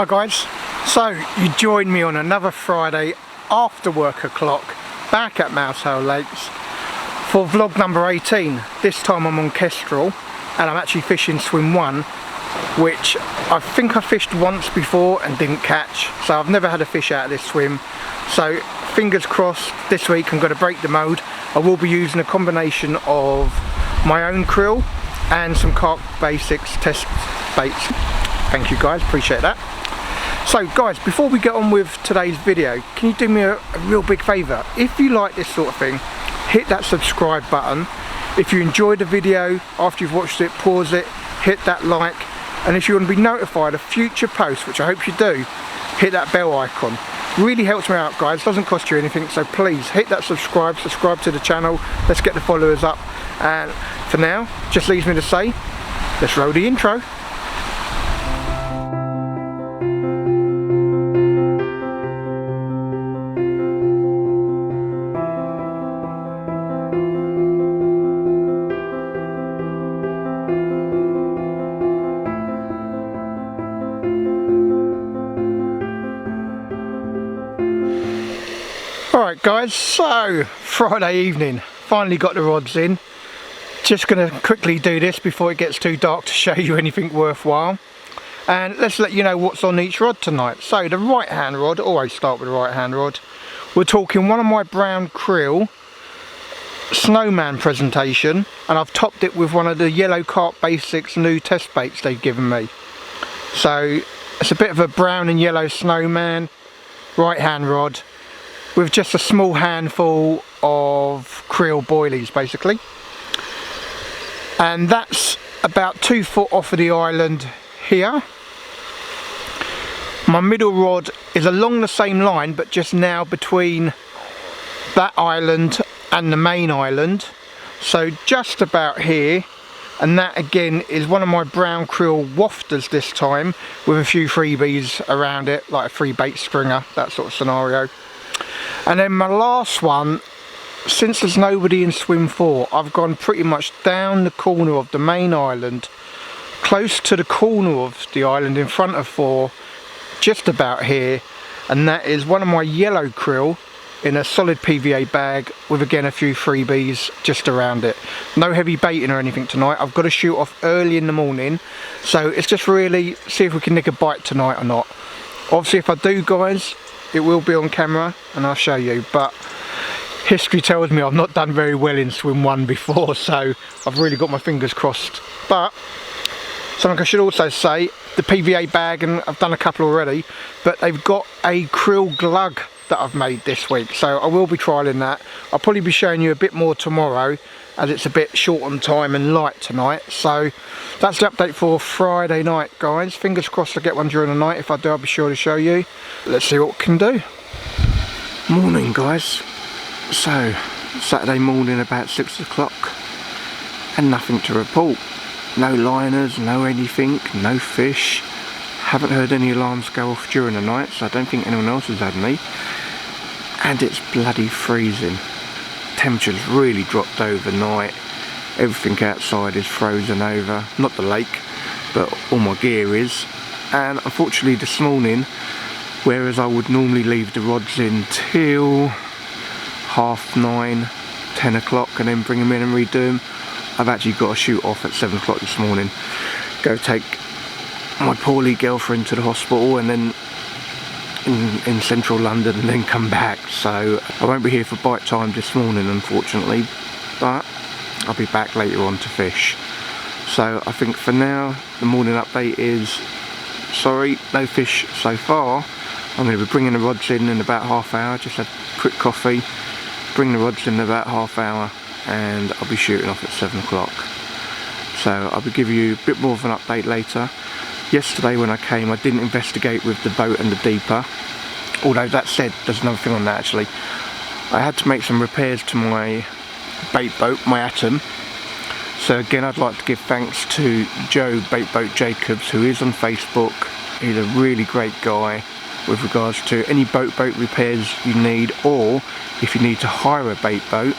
Hi guys, so you join me on another Friday after work o'clock back at Mousehole Lakes for vlog number 18. This time I'm on Kestrel and I'm actually fishing swim 1, which I think I fished once before and didn't catch, so I've never had a fish out of this swim. So fingers crossed this week I'm going to break the mould. I will be using a combination of my own krill and some Carp Basics test baits. Thank you guys, appreciate that. So guys, before we get on with today's video, can you do me a real big favour? If you like this sort of thing, hit that subscribe button. If you enjoyed the video, after you've watched it, pause it, hit that like, and if you want to be notified of future posts, which I hope you do, hit that bell icon. Really helps me out guys, doesn't cost you anything, so please hit that subscribe to the channel. Let's get the followers up, and for now, just leaves me to say, let's roll the intro. Alright guys, so Friday evening, finally got the rods in. Just going to quickly do this before it gets too dark to show you anything worthwhile. And let's let you know what's on each rod tonight. So the right hand rod, always start with the right hand rod. We're talking one of my brown krill snowman presentation, and I've topped it with one of the yellow Carp Basics new test baits they've given me. So it's a bit of a brown and yellow snowman right hand rod, with just a small handful of krill boilies basically, and that's about 2 foot off of the island here. My middle rod is along the same line, but just now between that island and the main island, so just about here. And that again is one of my brown krill wafters this time, with a few freebies around it, like a free bait stringer, that sort of scenario. And then my last one, since there's nobody in swim 4, I've gone pretty much down the corner of the main island, close to the corner of the island in front of 4, just about here, and that is one of my yellow krill in a solid PVA bag with again a few freebies just around it. No heavy baiting or anything tonight. I've got to shoot off early in the morning, so it's just really see if we can nick a bite tonight or not. Obviously if I do guys, it will be on camera and I'll show you, but history tells me I've not done very well in swim 1 before, so I've really got my fingers crossed. But something I should also say, the PVA bag, and I've done a couple already, but they've got a krill glug that I've made this week, so I will be trialling that. I'll probably be showing you a bit more tomorrow, as it's a bit short on time and light tonight. So that's the update for Friday night guys. Fingers crossed I get one during the night. If I do, I'll be sure to show you. Let's see what we can do. Morning guys. So Saturday morning about 6 o'clock and nothing to report. No liners, no anything, no fish. Haven't heard any alarms go off during the night, so I don't think anyone else has had any. And it's bloody freezing. Temperature's really dropped overnight. Everything outside is frozen over, not the lake, but all my gear is. And unfortunately this morning, whereas I would normally leave the rods in till 9:30, 10 o'clock and then bring them in and redo them, I've actually got to shoot off at 7 o'clock this morning, go take my poorly girlfriend to the hospital, and then in central London, and then come back. So I won't be here for bite time this morning unfortunately, but I'll be back later on to fish. So I think for now the morning update is, sorry, no fish so far. I'm going to be bringing the rods in about half hour. Just had a quick coffee, bring the rods in about half hour, and I'll be shooting off at 7 o'clock. So I'll be giving you a bit more of an update later. Yesterday when I came, I didn't investigate with the boat and the deeper, although that said, there's another thing on that actually. I had to make some repairs to my bait boat, my Atom. So again, I'd like to give thanks to Joe Bait Boat Jacobs, who is on Facebook. He's a really great guy with regards to any boat repairs you need, or if you need to hire a bait boat.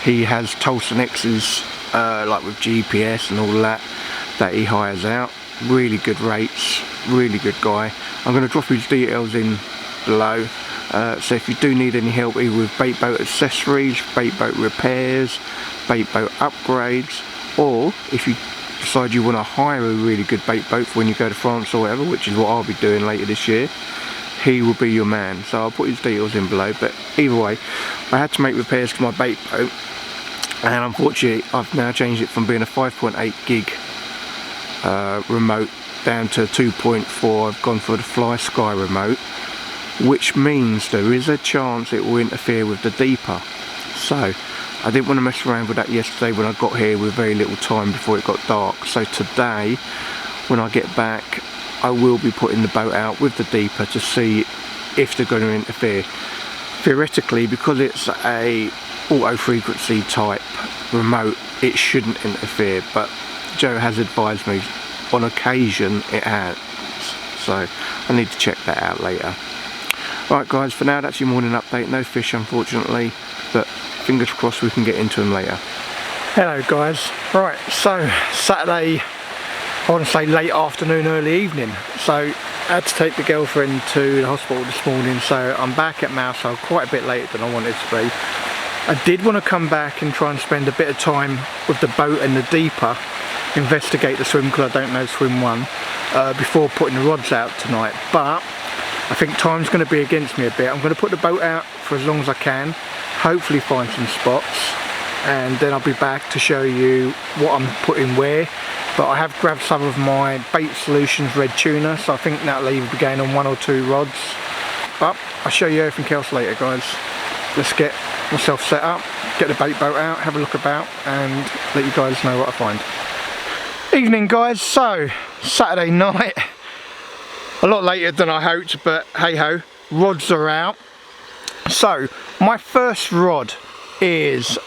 He has Tulsa X's like with GPS and all that he hires out. really good rates, really good guy. I'm going to drop his details in below, so if you do need any help either with bait boat accessories, bait boat repairs, bait boat upgrades, or if you decide you want to hire a really good bait boat for when you go to France or whatever, which is what I'll be doing later this year, he will be your man. So I'll put his details in below. But either way, I had to make repairs to my bait boat, and unfortunately I've now changed it from being a 5.8 gig remote down to 2.4. I've gone for the Fly Sky remote, which means there is a chance it will interfere with the deeper. So I didn't want to mess around with that yesterday when I got here with very little time before it got dark. So today, when I get back, I will be putting the boat out with the deeper to see if they're going to interfere. Theoretically, because it's a auto frequency type remote, it shouldn't interfere, but Joe has advised me on occasion it has, so I need to check that out later. Right guys, for now that's your morning update. No fish unfortunately, but fingers crossed we can get into them later. Hello guys. Right, so Saturday, I want to say late afternoon, early evening, so I had to take the girlfriend to the hospital this morning, so I'm back at Mousehole quite a bit later than I wanted to be. I did want to come back and try and spend a bit of time with the boat and the deeper, investigate the swim because I don't know swim one, before putting the rods out tonight, but I think time's going to be against me a bit. I'm going to put the boat out for as long as I can, hopefully find some spots, and then I'll be back to show you what I'm putting where. But I have grabbed some of my Bait Solutions red tuna, so I think that'll either be going on 1 or 2 rods, but I'll show you everything else later guys. Let's get myself set up, get the bait boat out, have a look about, and let you guys know what I find. Evening guys, so Saturday night, a lot later than I hoped, but hey ho, rods are out. So my first rod is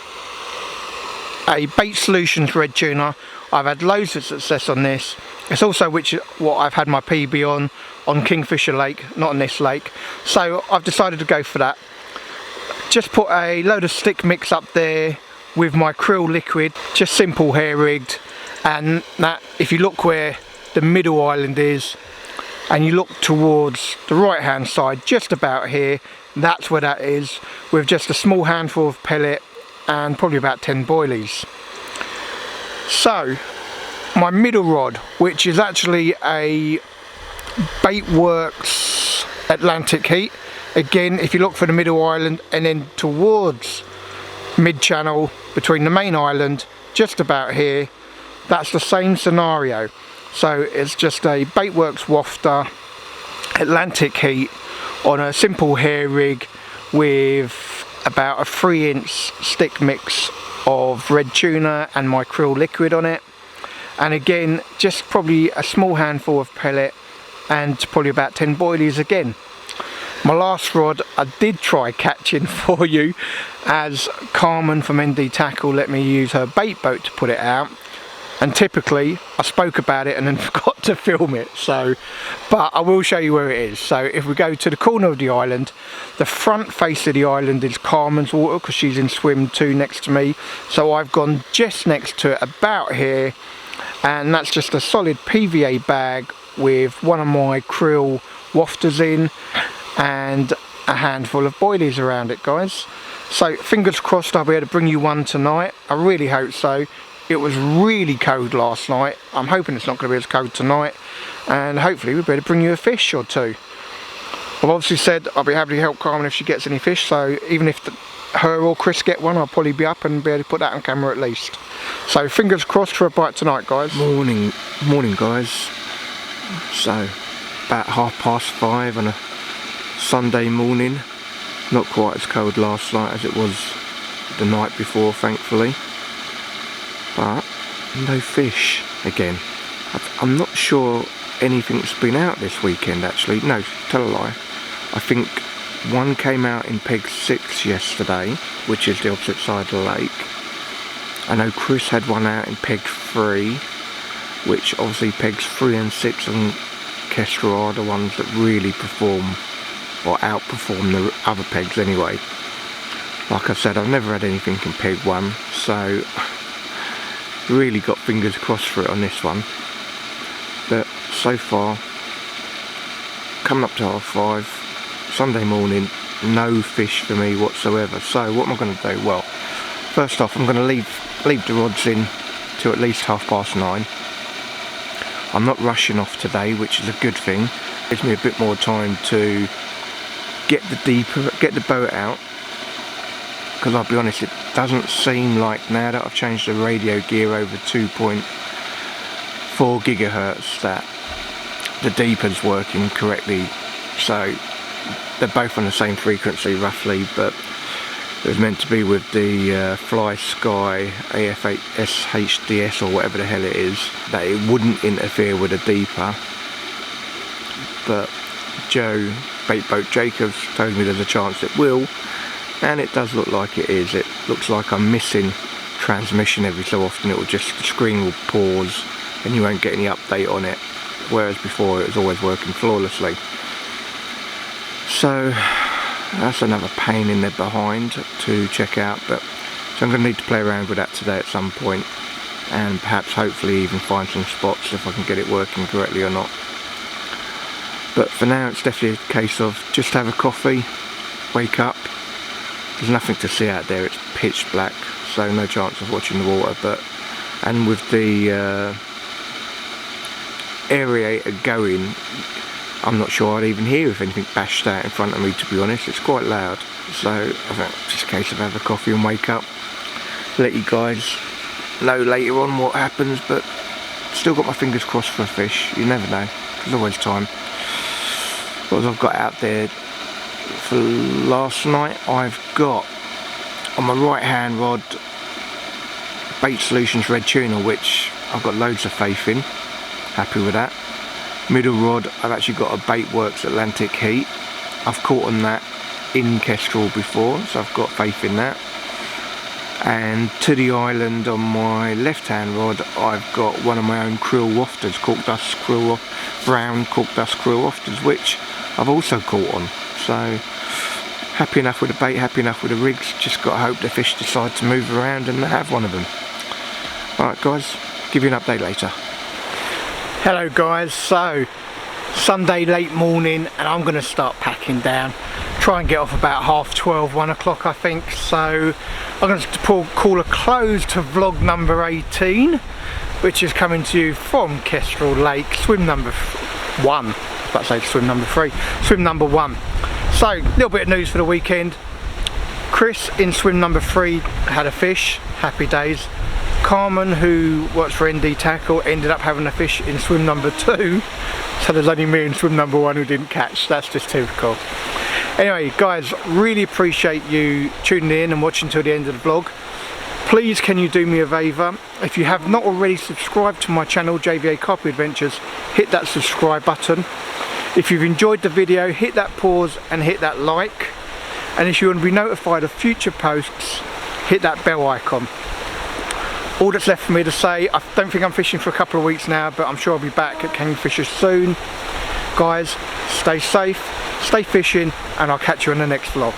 a Bait Solutions red tuna. I've had loads of success on this. It's also what I've had my PB on Kingfisher Lake, not on this lake, so I've decided to go for that. Just put a load of stick mix up there with my krill liquid, just simple hair rigged, and that, if you look where the middle island is and you look towards the right hand side, just about here, that's where that is, with just a small handful of pellet and probably about 10 boilies. So my middle rod, which is actually a Baitworks Atlantic Heat, again if you look for the middle island and then towards mid channel between the main island, just about here, that's the same scenario. So it's just a Baitworks wafter Atlantic Heat on a simple hair rig with about a 3-inch stick mix of red tuna and my krill liquid on it, and again just probably a small handful of pellet and probably about 10 boilies again. My last rod I did try catching for you, as Carmen from ND Tackle let me use her bait boat to put it out, and typically I spoke about it and then forgot to film it, so but I will show you where it is. So if we go to the corner of the island, the front face of the island is Carmen's water because she's in swim 2 next to me, so I've gone just next to it about here, and that's just a solid PVA bag with one of my krill wafters in and a handful of boilies around it guys. So fingers crossed I'll be able to bring you one tonight, I really hope so. It was really cold last night, I'm hoping it's not going to be as cold tonight, and hopefully we'll be able to bring you a fish or 2. I've obviously said I'll be happy to help Carmen if she gets any fish, so even if her or Chris get one, I'll probably be up and be able to put that on camera at least. So fingers crossed for a bite tonight guys. Morning guys. So about 5:30 on a Sunday morning, not quite as cold last night as it was the night before thankfully, but no fish again. I'm not sure anything's been out this weekend actually, no, tell a lie. I think one came out in Peg 6 yesterday, which is the opposite side of the lake. I know Chris had one out in Peg 3, which obviously Pegs 3 and 6 on Kestrel are the ones that really perform or outperform the other pegs anyway. Like I said, I've never had anything in Peg 1, so really got fingers crossed for it on this one. But so far, coming up to 5:30, Sunday morning, no fish for me whatsoever. So what am I going to do? Well, first off, I'm going to leave the rods in till at least 9:30. I'm not rushing off today, which is a good thing. Gives me a bit more time to get the boat out, because I'll be honest, it doesn't seem like, now that I've changed the radio gear over 2.4 gigahertz, that the deeper's working correctly. So they're both on the same frequency roughly, but it was meant to be with the Fly Sky AFS HDS or whatever the hell it is, that it wouldn't interfere with a deeper. But Joe Bait Boat Jacobs told me there's a chance it will, and it does look like it is. It looks like I'm missing transmission every so often. It will just, the screen will pause and you won't get any update on it, whereas before it was always working flawlessly. So that's another pain in the behind to check out, but so I'm going to need to play around with that today at some point, and perhaps hopefully even find some spots if I can get it working correctly or not. But for now it's definitely a case of just have a coffee, wake up. There's nothing to see out there, it's pitch black, so no chance of watching the water. And with the aerator going, I'm not sure I'd even hear if anything bashed out in front of me, to be honest. It's quite loud. So I think it's just a case of have a coffee and wake up. Let you guys know later on what happens, but still got my fingers crossed for a fish. You never know, there's always time. What I've got out there for last night, I've got on my right hand rod Bait Solutions Red Tuna, which I've got loads of faith in. Happy with that. Middle rod, I've actually got a Bait Works Atlantic Heat. I've caught on that in Kestrel before, so I've got faith in that. And to the island on my left hand rod, I've got one of my own krill wafters, brown cork dust krill wafters, which I've also caught on. So happy enough with the bait, happy enough with the rigs. Just got to hope the fish decide to move around and have one of them. Alright guys, give you an update later. Hello guys, so Sunday late morning and I'm going to start packing down. Try and get off about 12:30, 1 o'clock I think. So I'm going to call a close to vlog number 18, which is coming to you from Kestrel Lake, swim number 1. I was about to say swim number 3, swim number 1. So a little bit of news for the weekend. Chris in swim number 3 had a fish, happy days. Carmen, who works for ND Tackle, ended up having a fish in swim number 2, so there's only me in swim number 1 who didn't catch. That's just typical. Anyway guys, really appreciate you tuning in and watching till the end of the vlog. Please can you do me a favour, if you have not already subscribed to my channel JVA Carpet Adventures, hit that subscribe button. If you've enjoyed the video, hit that pause and hit that like, and if you want to be notified of future posts, hit that bell icon. All that's left for me to say, I don't think I'm fishing for a couple of weeks now, but I'm sure I'll be back at Kingfisher soon. Guys, stay safe, stay fishing, and I'll catch you in the next vlog.